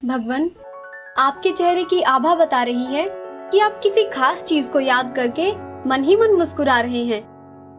भगवान, आपके चेहरे की आभा बता रही है कि आप किसी खास चीज को याद करके मन ही मन मुस्कुरा रहे हैं।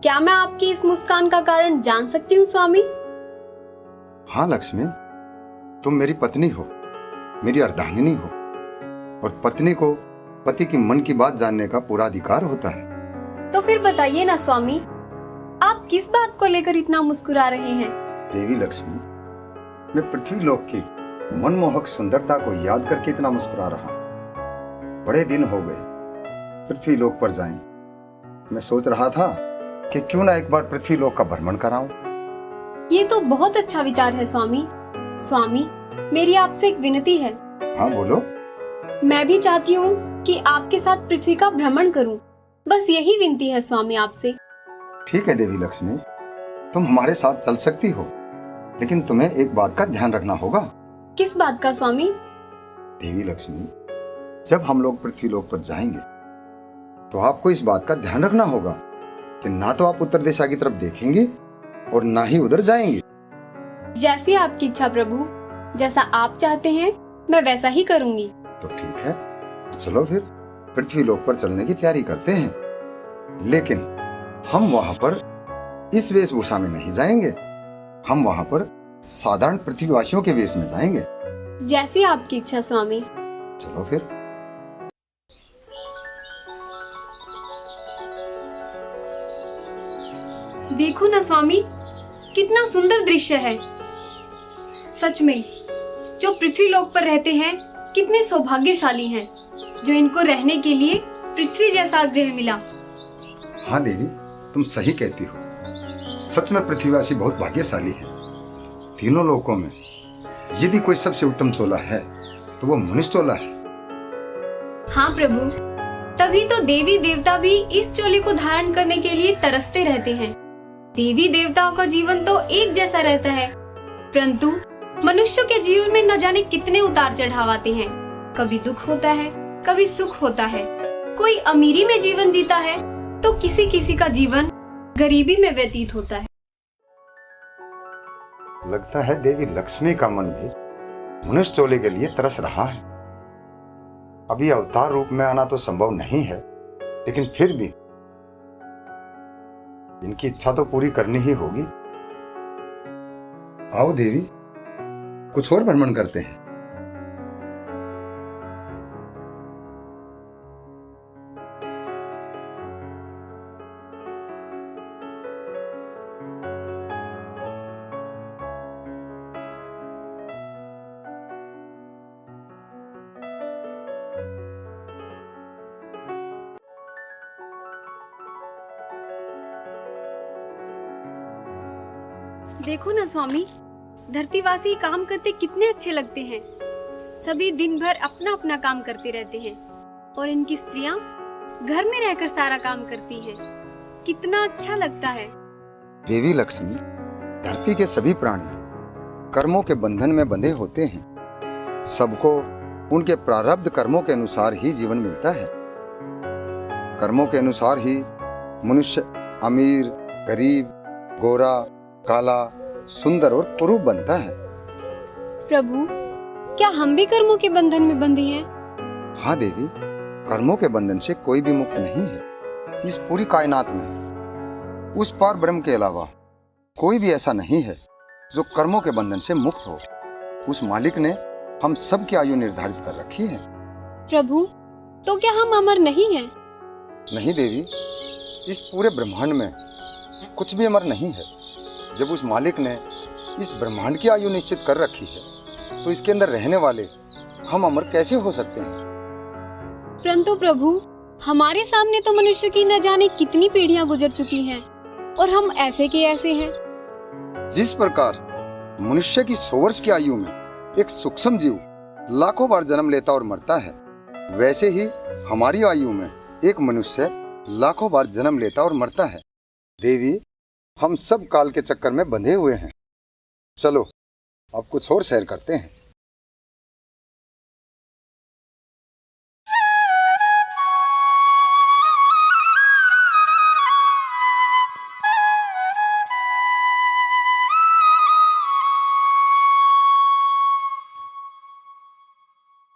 क्या मैं आपकी इस मुस्कान का कारण जान सकती हूँ स्वामी? हाँ लक्ष्मी, तुम मेरी पत्नी हो, मेरी अर्धांगिनी हो, और पत्नी को पति की मन की बात जानने का पूरा अधिकार होता है। तो फिर बताइए ना स्वामी, आप किस बात को लेकर इतना मुस्कुरा रहे हैं? देवी लक्ष्मी, मैं पृथ्वी लोक की मनमोहक सुंदरता को याद करके इतना मुस्कुरा रहा हूं। बड़े दिन हो गए पृथ्वी लोक पर जाएं। मैं सोच रहा था कि क्यों ना एक बार पृथ्वी लोक का भ्रमण कराऊं। ये तो बहुत अच्छा विचार है स्वामी। स्वामी, मेरी आपसे एक विनती है। हाँ बोलो। मैं भी चाहती हूँ कि आपके साथ पृथ्वी का भ्रमण करूँ। बस यही विनती है स्वामी आपसे। ठीक है देवी लक्ष्मी, तुम हमारे साथ चल सकती हो, लेकिन तुम्हें एक बात का ध्यान रखना होगा। किस बात का स्वामी? देवी लक्ष्मी, जब हम लोग पृथ्वी लोक पर जाएंगे तो आपको इस बात का ध्यान रखना होगा कि ना तो आप उत्तर दिशा की तरफ देखेंगे और ना ही उधर जाएंगे। जैसी आपकी इच्छा प्रभु, जैसा आप चाहते हैं मैं वैसा ही करूंगी। तो ठीक है, चलो फिर पृथ्वी लोक पर चलने की तैयारी करते हैं। लेकिन हम वहां पर इस वेशभूषा में नहीं जाएंगे, हम वहां पर साधारण पृथ्वीवासियों के वेश में जाएंगे। जैसी आपकी इच्छा स्वामी। चलो फिर। देखो ना स्वामी, कितना सुंदर दृश्य है। सच में जो पृथ्वी लोक पर रहते हैं कितने सौभाग्यशाली हैं, जो इनको रहने के लिए पृथ्वी जैसा ग्रह मिला। हाँ देवी, तुम सही कहती हो। सच में पृथ्वीवासी बहुत भाग्यशाली है। तीनों लोकों में यदि कोई सबसे उत्तम चोला है तो वो मनुष्य चोला है। हाँ प्रभु, तभी तो देवी देवता भी इस चोले को धारण करने के लिए तरसते रहते हैं। देवी देवताओं का जीवन तो एक जैसा रहता है, परंतु मनुष्यों के जीवन में न जाने कितने उतार चढ़ाव आते हैं। कभी दुख होता है, कभी सुख होता है। कोई अमीरी में जीवन जीता है तो किसी किसी का जीवन गरीबी में व्यतीत होता है। लगता है देवी लक्ष्मी का मन भी मनुष्य चोले के लिए तरस रहा है। अभी अवतार रूप में आना तो संभव नहीं है, लेकिन फिर भी इनकी इच्छा तो पूरी करनी ही होगी। आओ देवी, कुछ और भ्रमण करते हैं। देखो ना स्वामी, धरतीवासी काम करते कितने अच्छे लगते हैं। सभी दिन भर अपना अपना काम करते रहते हैं और इनकी स्त्रियां घर में रहकर सारा काम करती हैं। कितना अच्छा लगता है। देवी लक्ष्मी, धरती के सभी प्राणी कर्मों के बंधन में बंधे होते हैं। सबको उनके प्रारब्ध कर्मों के अनुसार ही जीवन मिलता है। कर्मों के अनुसार ही मनुष्य अमीर, गरीब, गोरा, काला, सुंदर और कुरूप बनता है। प्रभु, क्या हम भी कर्मों के बंधन में बंधे हैं? हाँ देवी, कर्मों के बंधन से कोई भी मुक्त नहीं है। इस पूरी कायनात में उस पार ब्रह्म के अलावा कोई भी ऐसा नहीं है जो कर्मों के बंधन से मुक्त हो। उस मालिक ने हम सब की आयु निर्धारित कर रखी है। प्रभु, तो क्या हम अमर नहीं हैं? नहीं देवी, इस पूरे ब्रह्मांड में कुछ भी अमर नहीं है। जब उस मालिक ने इस ब्रह्मांड की आयु निश्चित कर रखी है तो इसके अंदर रहने वाले हम अमर कैसे हो सकते हैं? परंतु प्रभु, हमारे सामने तो मनुष्य की न जाने कितनी पीढ़ियां गुजर चुकी हैं और हम ऐसे के ऐसे हैं। जिस प्रकार मनुष्य की 100 वर्ष की आयु में एक सूक्ष्म जीव लाखों बार जन्म लेता और मरता है, वैसे ही हमारी आयु में एक मनुष्य लाखों बार जन्म लेता और मरता है। देवी, हम सब काल के चक्कर में बंधे हुए हैं। चलो अब कुछ और सैर करते हैं।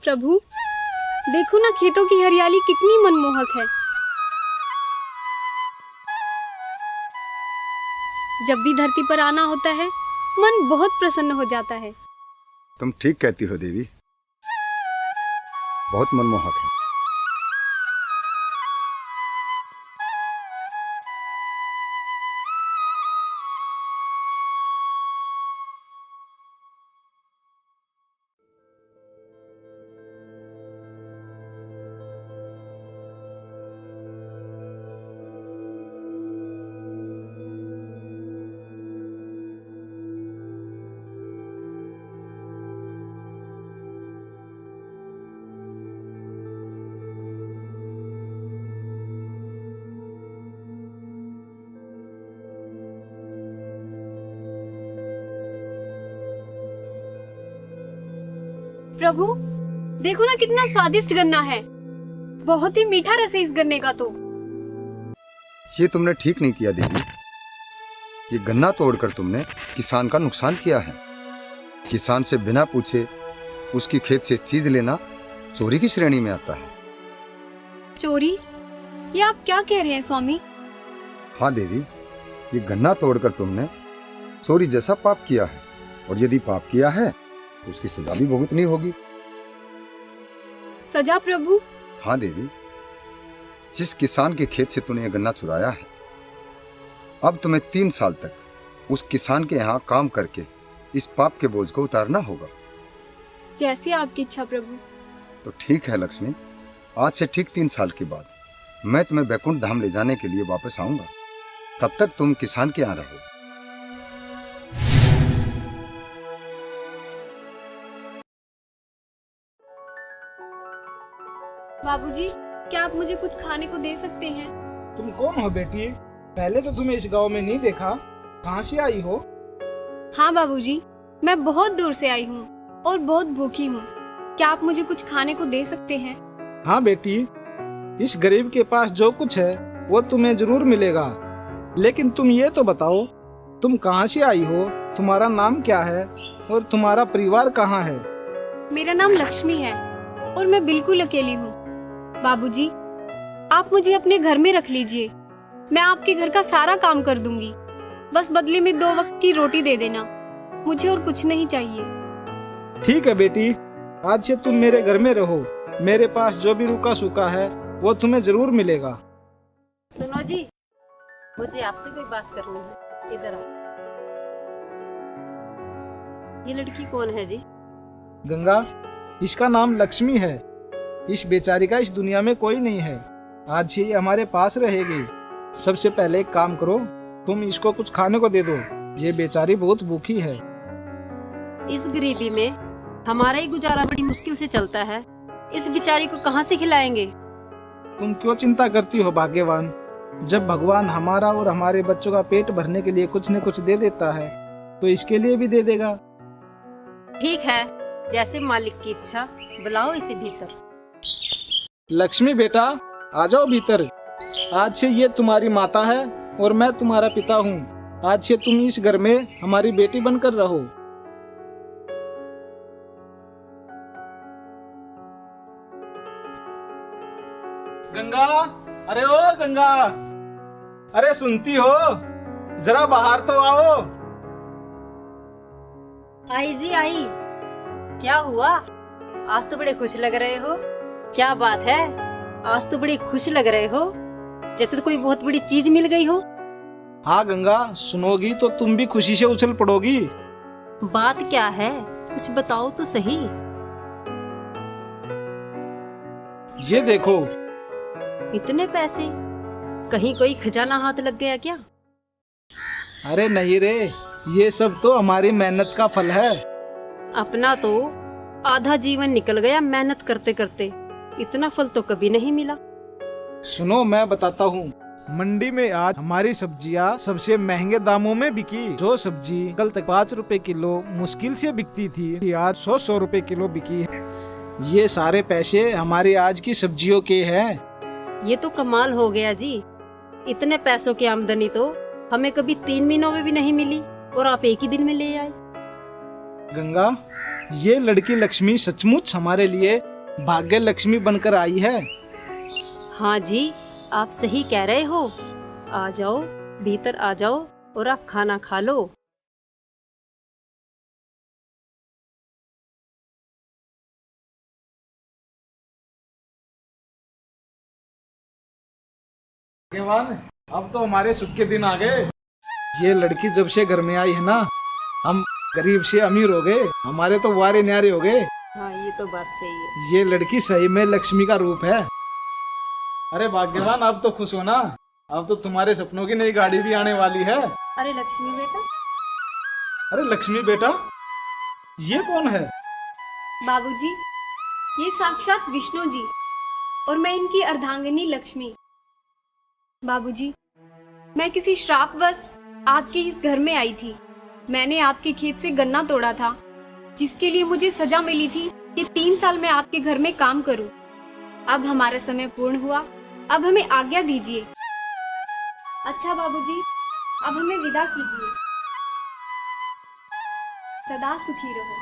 प्रभु, देखो ना खेतों की हरियाली कितनी मनमोहक है। जब भी धरती पर आना होता है, मन बहुत प्रसन्न हो जाता है। तुम ठीक कहती हो देवी, बहुत मनमोहक है। प्रभु, देखो ना कितना स्वादिष्ट गन्ना है। बहुत ही मीठा रस है इस गन्ने का तो। ये तुमने ठीक नहीं किया देवी। ये गन्ना तोड़कर तुमने किसान का नुकसान किया है। किसान से बिना पूछे उसकी खेत से चीज लेना चोरी की श्रेणी में आता है। चोरी? ये आप क्या कह रहे हैं स्वामी? हाँ देवी, ये गन्ना तोड़कर तुमने चोरी जैसा पाप किया है, और यदि पाप किया है तो उसकी सजा भी भुगतनी होगी। सजा प्रभु? हाँ देवी, जिस किसान के खेत से तूने ये गन्ना चुराया है, अब तुम्हें 3 साल तक उस किसान के यहाँ काम करके इस पाप के बोझ को उतारना होगा। जैसी आपकी इच्छा प्रभु। तो ठीक है लक्ष्मी, आज से ठीक 3 साल के बाद मैं तुम्हें बैकुंठ धाम ले जाने के लिए वापस आऊंगा। तब तक तुम किसान के यहाँ रहो। बाबूजी, क्या आप मुझे कुछ खाने को दे सकते हैं? तुम कौन हो बेटी? पहले तो तुम्हें इस गांव में नहीं देखा। कहाँ से आई हो? हाँ बाबूजी, मैं बहुत दूर से आई हूँ और बहुत भूखी हूँ। क्या आप मुझे कुछ खाने को दे सकते हैं? हाँ बेटी, इस गरीब के पास जो कुछ है वो तुम्हें जरूर मिलेगा। लेकिन तुम ये तो बताओ, तुम कहाँ से आई हो, तुम्हारा नाम क्या है और तुम्हारा परिवार कहाँ है? मेरा नाम लक्ष्मी है और मैं बिल्कुल अकेली हूँ। बाबूजी, आप मुझे अपने घर में रख लीजिए। मैं आपके घर का सारा काम कर दूंगी। बस बदले में 2 वक्त की रोटी दे देना। मुझे और कुछ नहीं चाहिए। ठीक है बेटी, आज से तुम मेरे घर में रहो। मेरे पास जो भी रूखा सूखा है वो तुम्हें जरूर मिलेगा। सुनो जी, मुझे आपसे कोई बात करनी है। इधर आओ। ये लड़की कौन है जी? गंगा, इसका नाम लक्ष्मी है। इस बेचारी का इस दुनिया में कोई नहीं है। आज से ये हमारे पास रहेगी। सबसे पहले एक काम करो, तुम इसको कुछ खाने को दे दो। ये बेचारी बहुत भूखी है। इस गरीबी में हमारा ही गुजारा बड़ी मुश्किल से चलता है। इस बेचारी को कहाँ से खिलाएंगे? तुम क्यों चिंता करती हो भाग्यवान? जब भगवान हमारा और हमारे बच्चों का पेट भरने के लिए कुछ न कुछ दे देता है तो इसके लिए भी दे देगा। ठीक है, जैसे मालिक की इच्छा। बुलाओ इसे भीतर। लक्ष्मी बेटा, आ जाओ भीतर। आज से ये तुम्हारी माता है और मैं तुम्हारा पिता हूँ। आज से तुम इस घर में हमारी बेटी बनकर रहो। गंगा, अरे ओ गंगा, अरे सुनती हो? जरा बाहर तो आओ। आई जी आई। क्या हुआ? आज तो बड़े खुश लग रहे हो। क्या बात है? आज तो बड़े खुश लग रहे हो, जैसे तो कोई बहुत बड़ी चीज मिल गई हो। हाँ गंगा, सुनोगी तो तुम भी खुशी से उछल पड़ोगी। बात क्या है? कुछ बताओ तो सही। ये देखो। इतने पैसे? कहीं कोई खजाना हाथ लग गया क्या? अरे नहीं रे, ये सब तो हमारी मेहनत का फल है। अपना तो आधा जीवन निकल गया मेहनत करते करते। इतना फल तो कभी नहीं मिला। सुनो, मैं बताता हूँ। मंडी में आज हमारी सब्जियाँ सबसे महंगे दामों में बिकी। जो सब्जी कल तक 5 रुपए किलो मुश्किल से बिकती थी, आज 100 रुपए किलो बिकी है। ये सारे पैसे हमारी आज की सब्जियों के हैं। ये तो कमाल हो गया जी। इतने पैसों की आमदनी तो हमें कभी 3 महीनों में भी नहीं मिली और आप एक ही दिन में ले आए। गंगा, ये लड़की लक्ष्मी सचमुच हमारे लिए भाग्य लक्ष्मी बनकर आई है। हाँ जी, आप सही कह रहे हो। आ जाओ, भीतर आ जाओ और आप खाना खा लो। भाग्यवान, अब तो हमारे सुख के दिन आ गए। ये लड़की जब से घर में आई है ना, हम गरीब से अमीर हो गए, हमारे तो वारे न्यारे हो गए। हाँ, ये तो बात सही है। ये लड़की सही में लक्ष्मी का रूप है। अरे भाग्यवान, अब तो खुश हो ना, अब तो तुम्हारे सपनों की नई गाड़ी भी आने वाली है। अरे लक्ष्मी बेटा। अरे लक्ष्मी बेटा, ये कौन है? बाबूजी, ये साक्षात विष्णु जी और मैं इनकी अर्धांगिनी लक्ष्मी। बाबूजी, मैं किसी श्रापवश आपके इस घर में आई थी। मैंने आपके खेत से गन्ना तोड़ा था, जिसके लिए मुझे सजा मिली थी कि 3 साल मैं आपके घर में काम करूं। अब हमारा समय पूर्ण हुआ, अब हमें आज्ञा दीजिए। अच्छा बाबूजी, अब हमें विदा कीजिए। सदा सुखी रहो।